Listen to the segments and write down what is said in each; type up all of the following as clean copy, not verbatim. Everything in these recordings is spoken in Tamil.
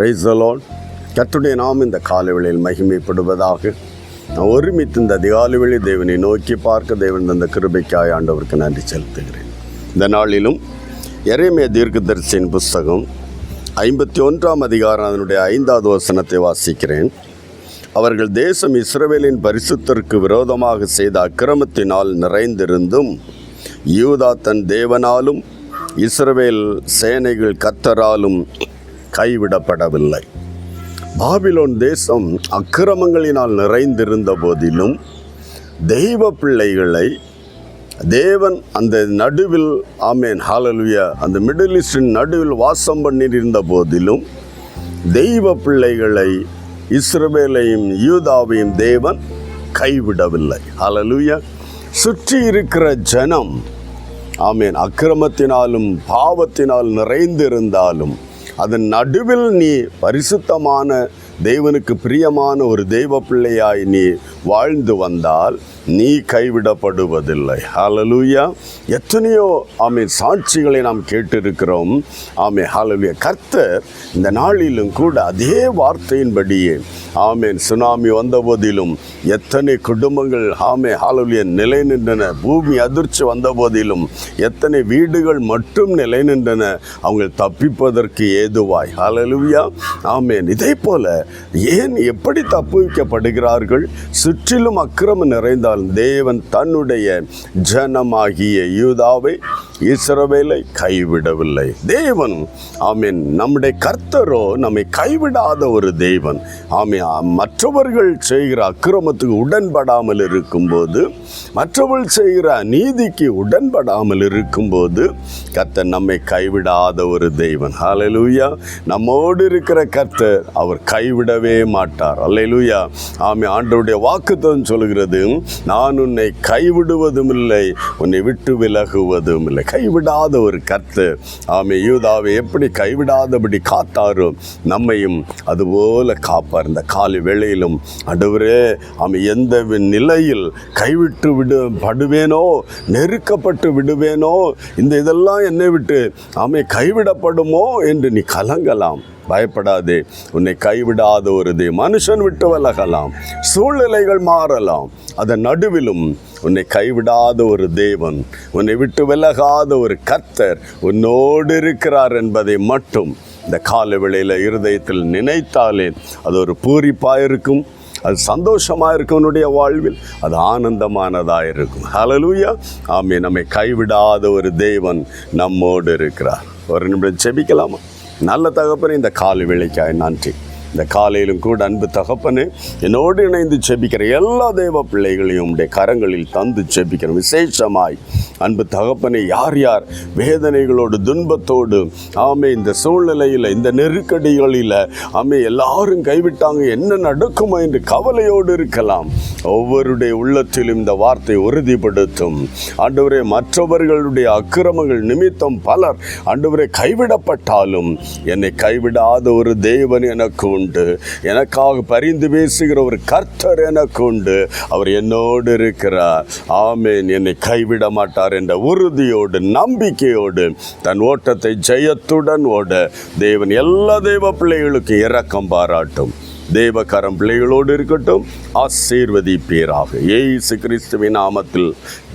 Praise the Lord. கர்த்தருடைய நாமம் இந்த காலைவேளையில் மகிமைப்படுவதாக. நான் ஒருமித்து இந்த அதிகாலை வேளை தேவனை நோக்கி பார்க்க தேவன் தந்த கிருபைக்காய் ஆண்டவருக்கு நன்றி செலுத்துகிறேன். இந்த நாளிலும் எரேமியா தீர்க்கதரிசியின் புஸ்தகம் 51ஆம் அதிகாரம் அதனுடைய 5வது வசனத்தை வாசிக்கிறேன். அவர்கள் தேசம் இஸ்ரவேலின் பரிசுத்தருக்கு விரோதமாக செய்த அக்கிரமத்தினால் நிறைந்திருந்தும் யூதா தன் தேவனாலும் இஸ்ரவேல் சேனைகள் கர்த்தராலும் கைவிடப்படவில்லை. பாபிலோன் தேசம் அக்கிரமங்களினால் நிறைந்திருந்த போதிலும் தெய்வ பிள்ளைகளை தேவன் அந்த நடுவில், ஆமேன் ஹல்லேலூயா, அந்த மிடில் ஈஸ்டின் நடுவில் வாசம் பண்ணியிருந்த போதிலும் தெய்வ பிள்ளைகளை இஸ்ரவேலையும் யூதாவையும் தேவன் கைவிடவில்லை. ஹல்லேலூயா. சுற்றி இருக்கிற ஜனம், ஆமேன், அக்கிரமத்தினாலும் பாவத்தினால் நிறைந்திருந்தாலும் அதன் நடுவில் நீ பரிசுத்தமான தேவனுக்கு பிரியமான ஒரு தெய்வ பிள்ளையாய் நீ வாழ்ந்து வந்தால் நீ கைவிடப்படுவதில்லை. ஹல்லேலூயா. எத்தனையோ ஆமென் சாட்சிகளை நாம் கேட்டிருக்கிறோம். ஆமென் ஹல்லேலூயா. கர்த்தர் இந்த நாளிலும் கூட அதே வார்த்தையின்படியே, ஆமென், சுனாமி வந்த போதிலும் எத்தனை குடும்பங்கள் ஆமென் ஹல்லேலூயா நிலை நின்றன. பூமி அதிர்ச்சி வந்த போதிலும் எத்தனை வீடுகள் மட்டும் நிலை நின்றன, அவங்க தப்பிப்பதற்கு ஏதுவாய். ஹல்லேலூயா. ஆமென். இதே போல ஏன் எப்படி தப்புவிக்கப்படுகிறார்கள்? சுற்றிலும் அக்கிரமம் நிறைந்தால் தேவன் தன்னுடைய ஜனமாகிய யூதாவை இஸ்ரவேலை கைவிடவில்லை. தேவன், ஆமென், நம்முடைய கர்த்தரோ நம்மை கைவிடாத ஒரு தேவன். ஆமென். மற்றவர்கள் செய்கிற அக்கிரமத்துக்கு உடன்படாமல் இருக்கும்போது, மற்றவர்கள் செய்கிற நீதிக்கு உடன்படாமல் இருக்கும்போது கர்த்தர் நம்மை கைவிடாத ஒரு தேவன். ஹல்லேலூயா. நம்மோடு இருக்கிற கர்த்தர் அவர் கைவிடவே மாட்டார். ஹல்லேலூயா. ஆமென். ஆண்டவருடைய வாக்குத்தத்தம் சொல்கிறது, நான் உன்னை கைவிடுவதும் இல்லை, உன்னை விட்டு விலகுவதும் இல்லை. கைவிடாத ஒரு கர்த்தர். ஆமென். யூதாவை எப்படி கைவிடாதபடி காத்தாரோ நம்மையும் அதுபோல காப்பார். இந்த காலை வேளையிலும் ஆண்டவரே, ஆமென், எந்த நிலையில் கைவிட்டு விடுவேனோ, நெருக்கப்பட்டு விடுவேனோ, இதெல்லாம் என்னை விட்டு ஆமென் கைவிடப்படுமோ என்று நீ கலங்கலாம். பயப்படாதே. உன்னை கைவிடாத ஒரு மனுஷன் விட்டு விலகலாம், சூழ்நிலைகள் மாறலாம், அதன் நடுவிலும் உன்னை கைவிடாத ஒரு தேவன், உன்னை விட்டு விலகாத ஒரு கர்த்தர் உன்னோடு இருக்கிறார் என்பதை மட்டும் இந்த காலை வேளையில் இருதயத்தில் நினைத்தாலே அது ஒரு பூரிப்பாக இருக்கும், அது சந்தோஷமாக இருக்கும். உன்னுடைய வாழ்வில் அது ஆனந்தமானதாக இருக்கும். ஹல்லேலூயா. ஆமென். நம்மை கைவிடாத ஒரு தேவன் நம்மோடு இருக்கிறார். ஒரு நிமிடம் ஜெபிக்கலாமா? நல்ல தகப்பனே, இந்த காலை வேளைக்காய் நன்றி. இந்த காலையிலும் கூட அன்பு தகப்பனே, என்னோடு இணைந்து ஜெபிக்கிற எல்லா தேவ பிள்ளைகளையும் உடைய கரங்களில் தந்து ஜெபிக்கிறோம். விசேஷமாய் அன்பு தகப்பனே, யார் யார் வேதனைகளோடு துன்பத்தோடு ஆமே இந்த சூழ்நிலையில், இந்த நெருக்கடிகளில் ஆமே எல்லாரும் கைவிட்டாங்க, என்ன நடக்குமோ என்று கவலையோடு இருக்கலாம். ஒவ்வொருடைய உள்ளத்திலும் இந்த வார்த்தை உறுதிப்படுத்தும். ஆண்டவரே, மற்றவர்களுடைய அக்கிரமங்கள் நிமித்தம் பலர் ஆண்டவரே கைவிடப்பட்டாலும் என்னை கைவிடாத ஒரு தேவன் எனக்கு உண்டு, எனக்காக பரிந்து பேசுகிற ஒரு கர்த்தர் எனக்கு உண்டு, அவர் என்னோடு இருக்கிறார். ஆமென். என்னை கைவிட மாட்டார் என்ற உறுதியோடு நம்பிக்கையோடு தன் ஓட்டத்தை ஜெயத்துடன் ஓட தேவன் எல்லா தேவ பிள்ளைகளுக்கு இரக்கம் பாராட்டும். தேவகரம் பிள்ளைகளோடு இருக்கட்டும். ஆசீர்வதிப்பீராக. இயேசு கிறிஸ்துவின் நாமத்தில்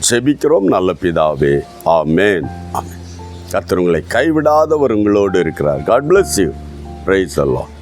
ஜெபிக்கிறோம் நல்ல பிதாவே. ஆமென். ஆமென். கர்த்தர் உங்களை கைவிடாதவர் உங்களோடு இருக்கிறார். God bless you. Praise the Lord.